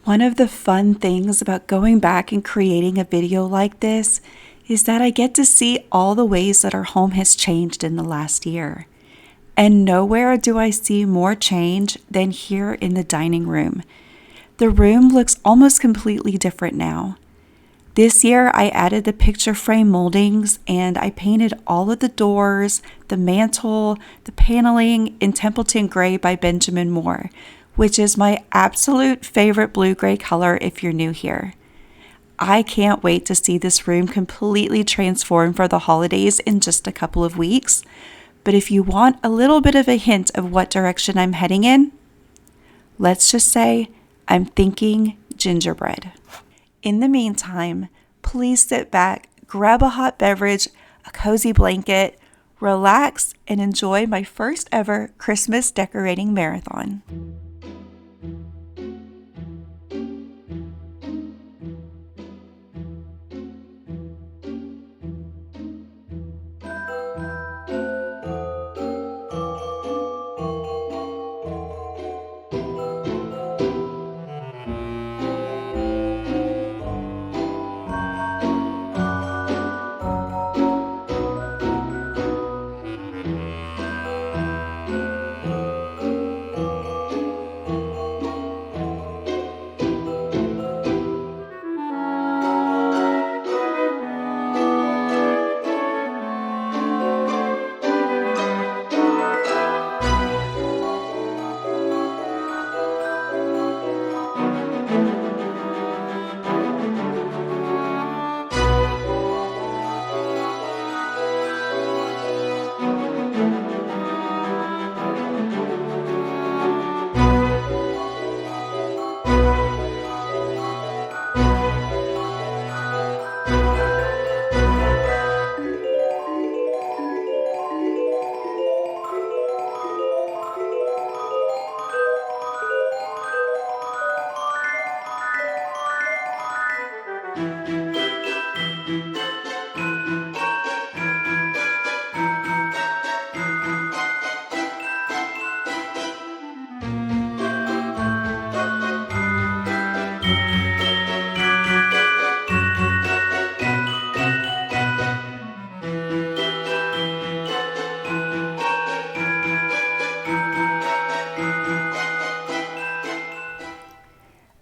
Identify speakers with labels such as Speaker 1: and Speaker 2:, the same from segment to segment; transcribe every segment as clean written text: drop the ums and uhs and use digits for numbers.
Speaker 1: One of the fun things about going back and creating a video like this is that I get to see all the ways that our home has changed in the last year. And nowhere do I see more change than here in the dining room. The room looks almost completely different now. This year I added the picture frame moldings and I painted all of the doors, the mantle, the paneling in Templeton Gray by Benjamin Moore, which is my absolute favorite blue-gray color if you're new here. I can't wait to see this room completely transformed for the holidays in just a couple of weeks. But if you want a little bit of a hint of what direction I'm heading in, let's just say I'm thinking gingerbread. In the meantime, please sit back, grab a hot beverage, a cozy blanket, relax, and enjoy my first ever Christmas decorating marathon.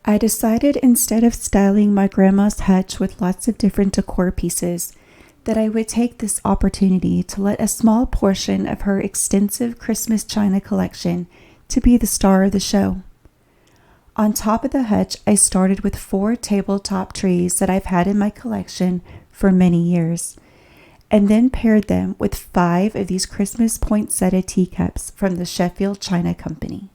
Speaker 1: I decided instead of styling my grandma's hutch with lots of different decor pieces, that I would take this opportunity to let a small portion of her extensive Christmas china collection to be the star of the show. On top of the hutch, I started with 4 tabletop trees that I've had in my collection for many years, and then paired them with 5 of these Christmas poinsettia teacups from the Sheffield China Company.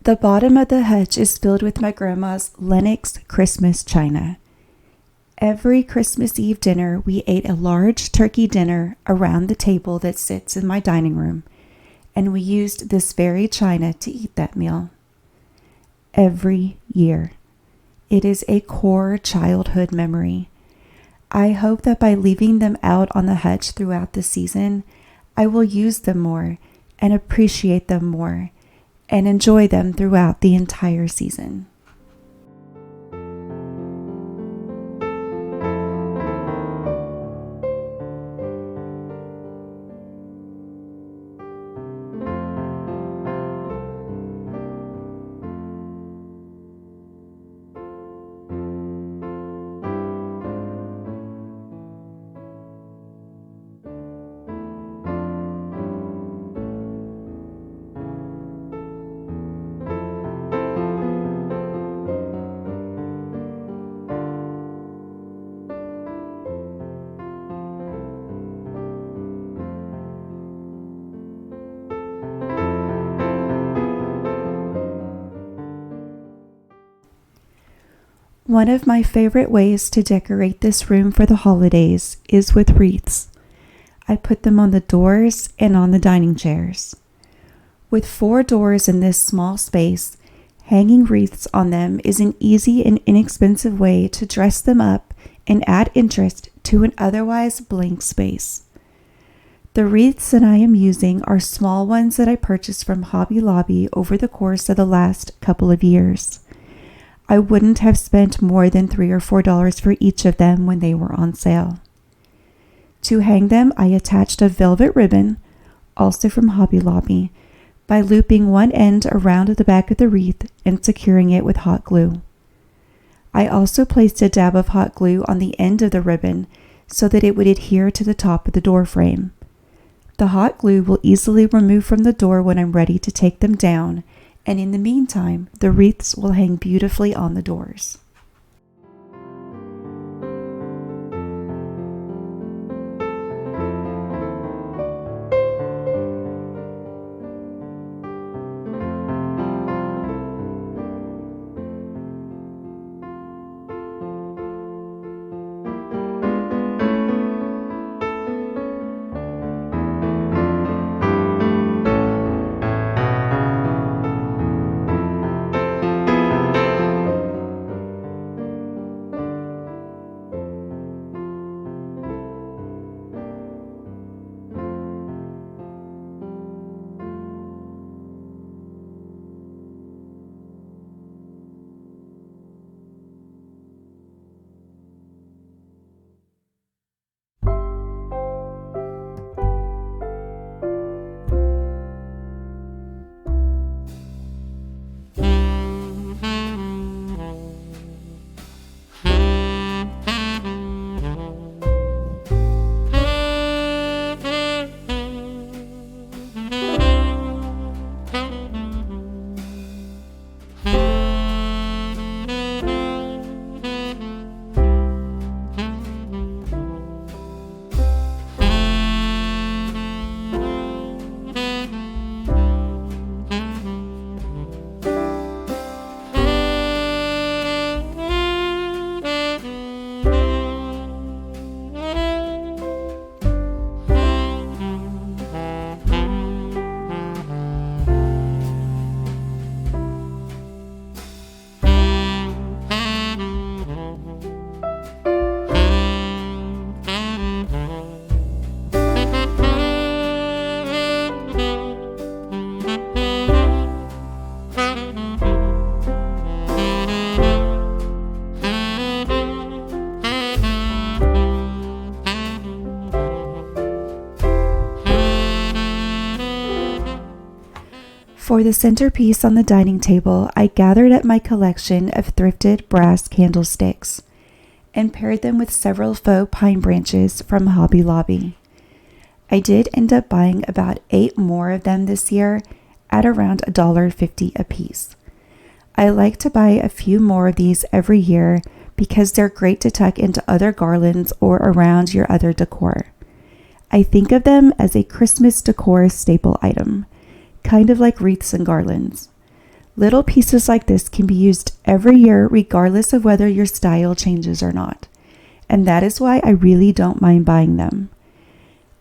Speaker 1: The bottom of the hutch is filled with my grandma's Lenox Christmas china. Every Christmas Eve dinner, we ate a large turkey dinner around the table that sits in my dining room, and we used this very china to eat that meal. Every year. It is a core childhood memory. I hope that by leaving them out on the hutch throughout the season, I will use them more and appreciate them more, and enjoy them throughout the entire season. One of my favorite ways to decorate this room for the holidays is with wreaths. I put them on the doors and on the dining chairs. With 4 doors in this small space, Hanging wreaths on them is an easy and inexpensive way to dress them up and add interest to an otherwise blank space. The wreaths that I am using are small ones that I purchased from Hobby Lobby over the course of the last couple of years. I wouldn't have spent more than $3 or $4 for each of them when they were on sale. To hang them, I attached a velvet ribbon, also from Hobby Lobby, by looping one end around the back of the wreath and securing it with hot glue. I also placed a dab of hot glue on the end of the ribbon so that it would adhere to the top of the door frame. The hot glue will easily remove from the door when I'm ready to take them down, and in the meantime, the wreaths will hang beautifully on the doors. For the centerpiece on the dining table, I gathered up my collection of thrifted brass candlesticks and paired them with several faux pine branches from Hobby Lobby. I did end up buying about 8 more of them this year at around $1.50 a piece. I like to buy a few more of these every year because they're great to tuck into other garlands or around your other decor. I think of them as a Christmas decor staple item, kind of like wreaths and garlands. Little pieces like this can be used every year regardless of whether your style changes or not, and that is why I really don't mind buying them.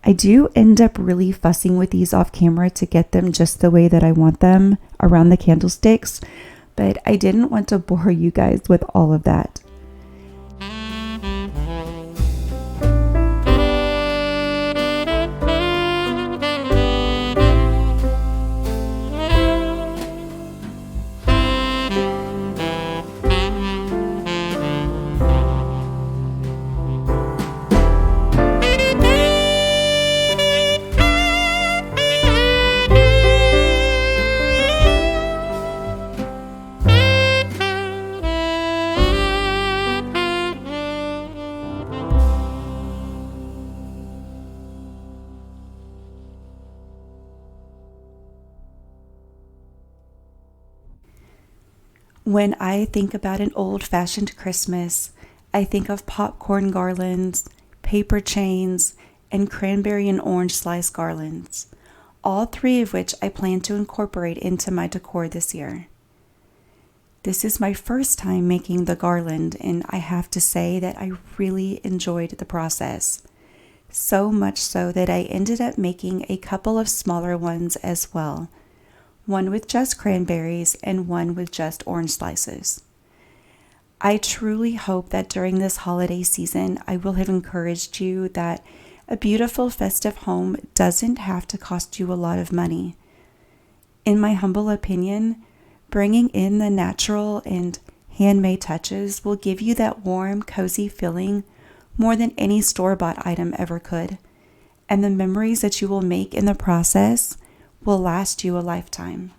Speaker 1: I do end up really fussing with these off camera to get them just the way that I want them around the candlesticks, but I didn't want to bore you guys with all of that. When I think about an old-fashioned Christmas, I think of popcorn garlands, paper chains, and cranberry and orange slice garlands, all 3 of which I plan to incorporate into my decor this year. This is my first time making the garland, and I have to say that I really enjoyed the process. So much so that I ended up making a couple of smaller ones as well. one with just cranberries and one with just orange slices. I truly hope that during this holiday season, I will have encouraged you that a beautiful festive home doesn't have to cost you a lot of money. In my humble opinion, bringing in the natural and handmade touches will give you that warm, cozy feeling more than any store-bought item ever could. And the memories that you will make in the process will last you a lifetime.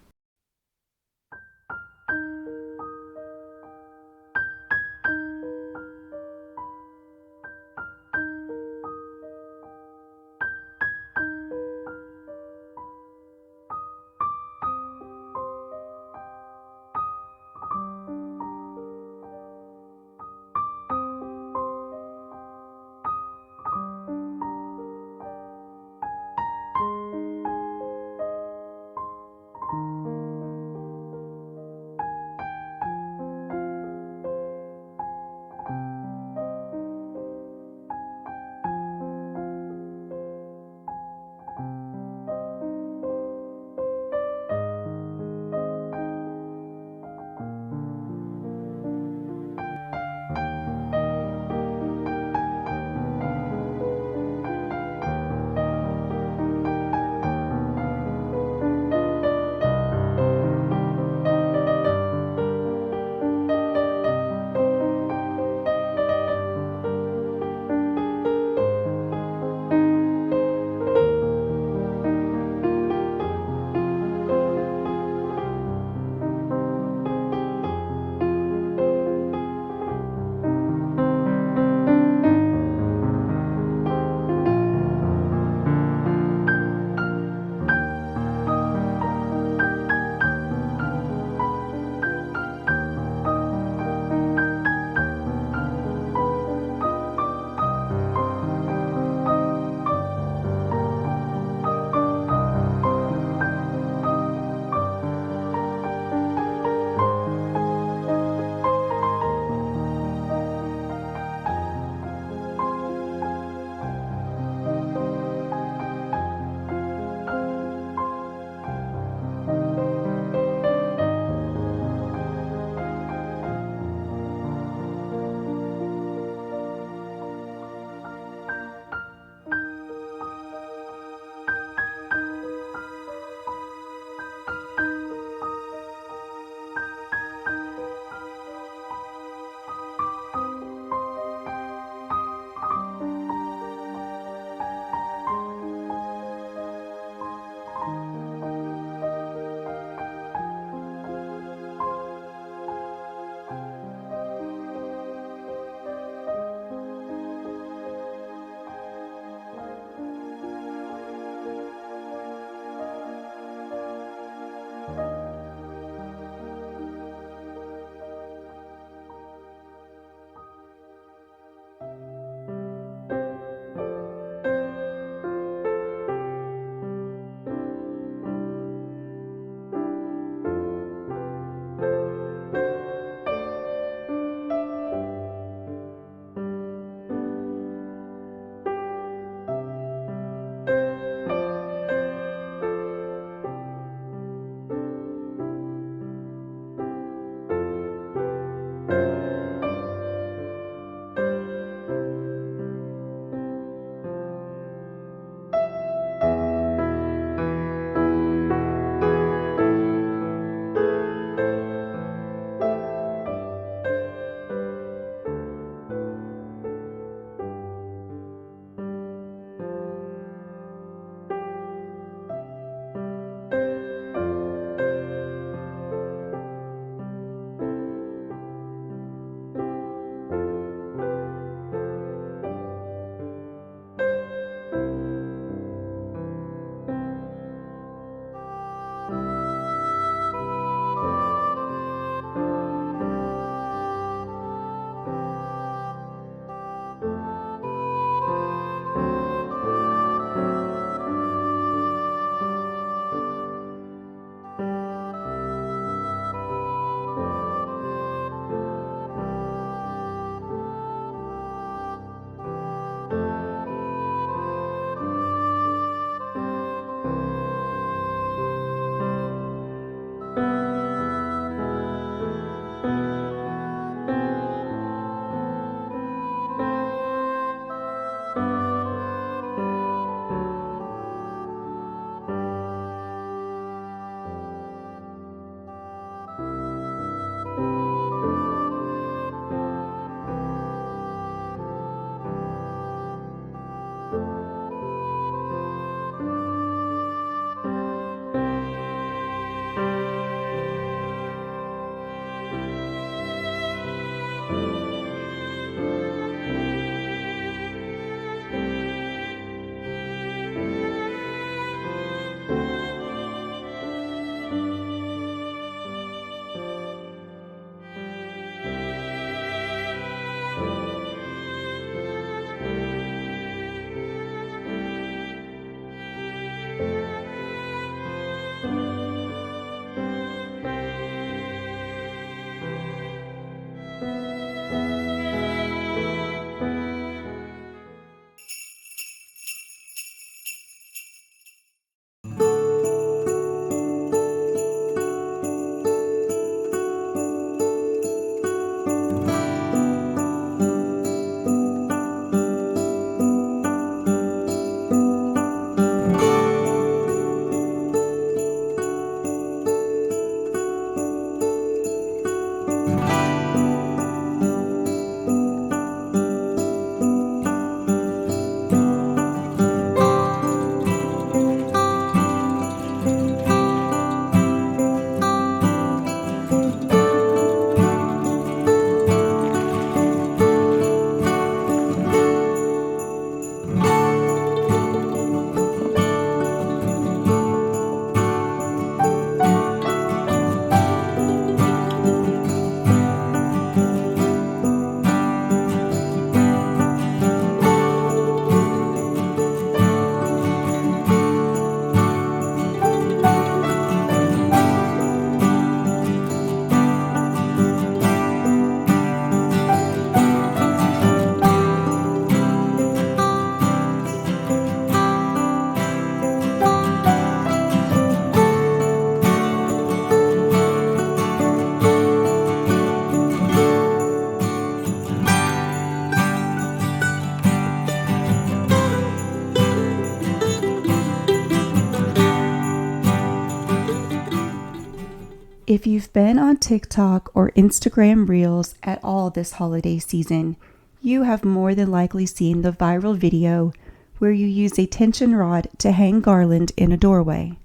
Speaker 1: If you've been on TikTok or Instagram Reels at all this holiday season, you have more than likely seen the viral video where you use a tension rod to hang garland in a doorway.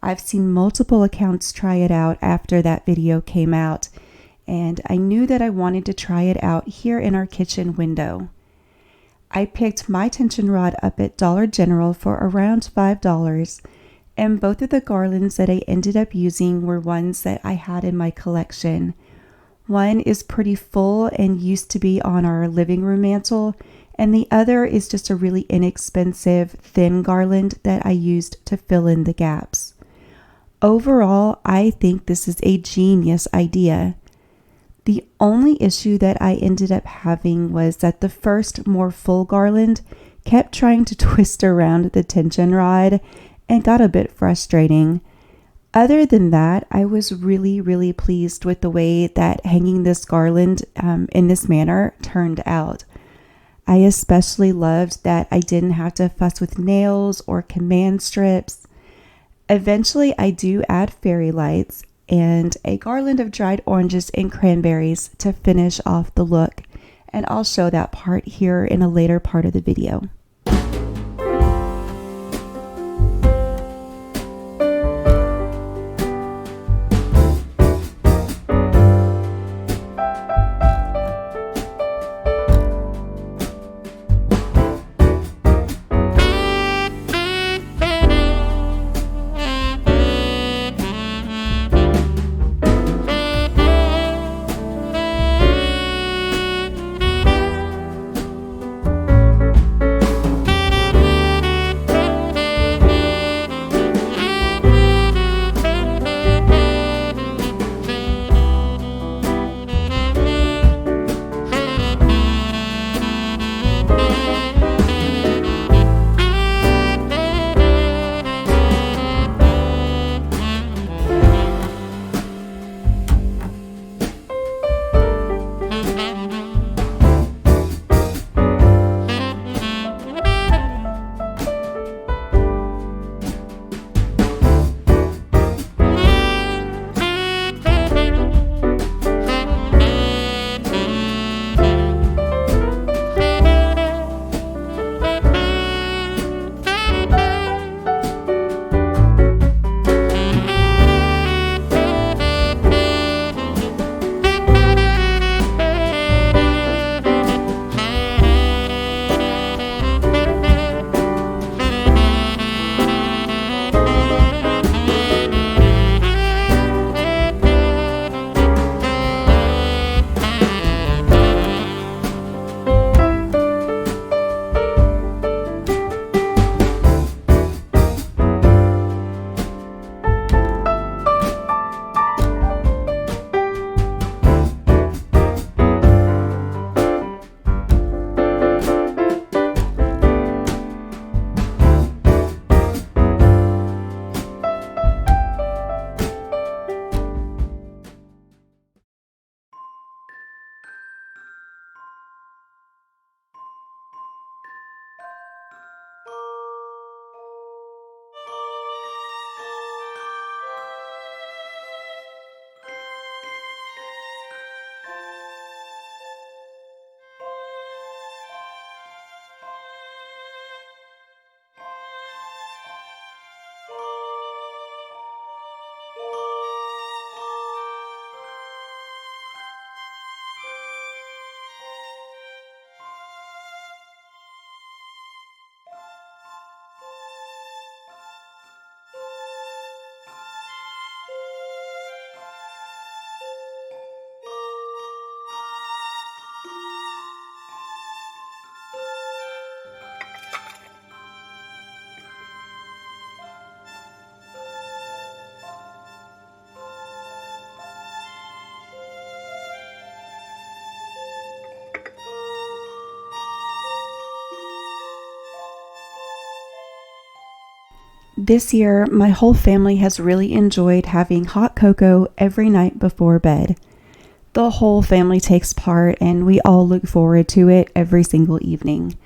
Speaker 1: I've seen multiple accounts try it out after that video came out, and I knew that I wanted to try it out here in our kitchen window. I picked my tension rod up at Dollar General for around $5, and both of the garlands that I ended up using were ones that I had in my collection. One is pretty full and used to be on our living room mantle, and the other is just a really inexpensive, thin garland that I used to fill in the gaps. Overall, I think this is a genius idea. The only issue that I ended up having was that the first, more full garland kept trying to twist around the tension rod and got a bit frustrating. Other than that, I was really pleased with the way that hanging this garland in this manner turned out. I especially loved that I didn't have to fuss with nails or command strips. Eventually, I do add fairy lights and a garland of dried oranges and cranberries to finish off the look, and I'll show that part here in a later part of the video. This year, my whole family has really enjoyed having hot cocoa every night before bed. The whole family takes part and we all look forward to it every single evening.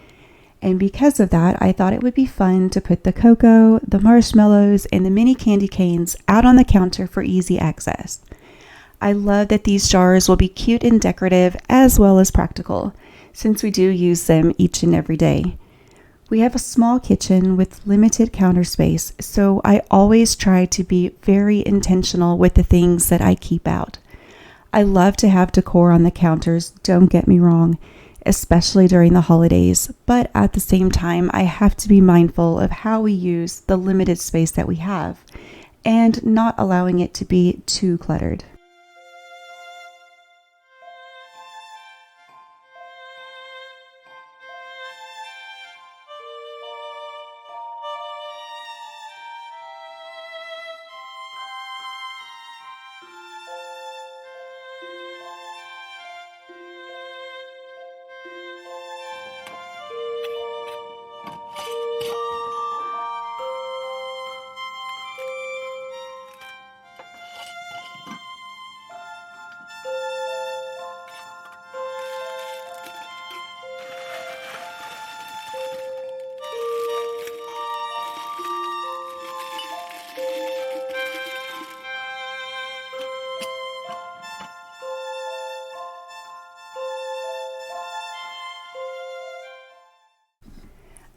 Speaker 1: And because of that, I thought it would be fun to put the cocoa, the marshmallows, and the mini candy canes out on the counter for easy access. I love that these jars will be cute and decorative as well as practical, since we do use them each and every day. We have a small kitchen with limited counter space, so I always try to be very intentional with the things that I keep out. I love to have decor on the counters, don't get me wrong, especially during the holidays, but at the same time, I have to be mindful of how we use the limited space that we have and not allowing it to be too cluttered.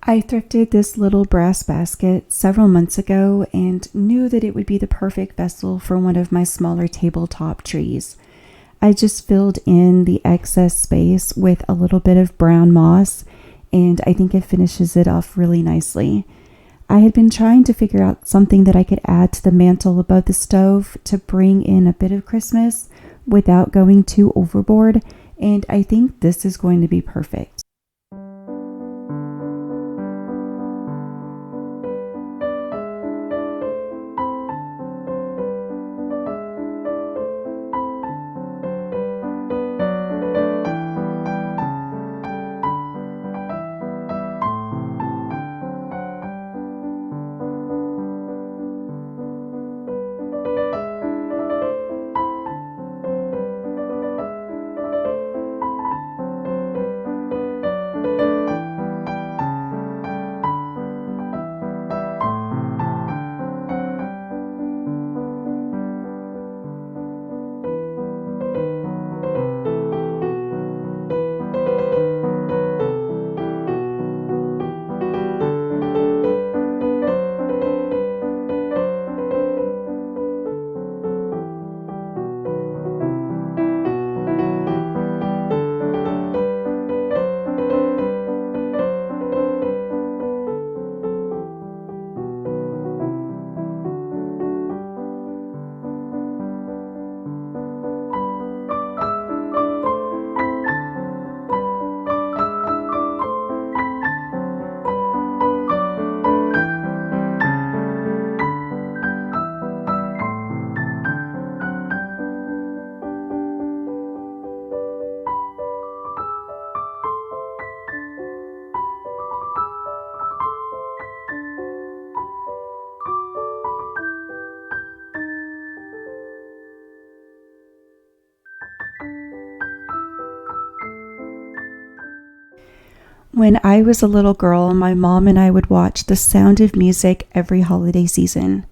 Speaker 1: I thrifted this little brass basket several months ago and knew that it would be the perfect vessel for one of my smaller tabletop trees. I just filled in the excess space with a little bit of brown moss, and I think it finishes it off really nicely. I had been trying to figure out something that I could add to the mantle above the stove to bring in a bit of Christmas without going too overboard, and I think this is going to be perfect. When I was a little girl, my mom and I would watch The Sound of Music every holiday season.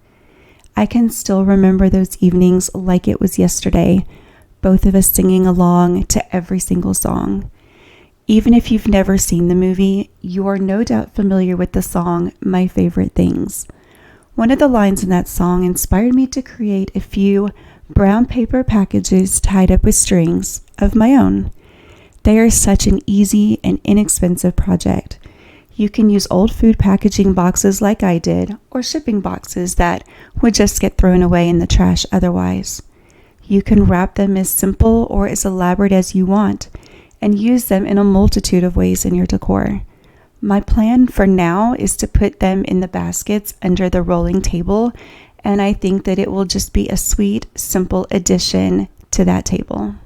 Speaker 1: I can still remember those evenings like it was yesterday, both of us singing along to every single song. Even if you've never seen the movie, you are no doubt familiar with the song My Favorite Things. One of the lines in that song inspired me to create a few brown paper packages tied up with strings of my own. They are such an easy and inexpensive project. You can use old food packaging boxes like I did, or shipping boxes that would just get thrown away in the trash otherwise. You can wrap them as simple or as elaborate as you want, and use them in a multitude of ways in your decor. My plan for now is to put them in the baskets under the rolling table, and I think that it will just be a sweet, simple addition to that table.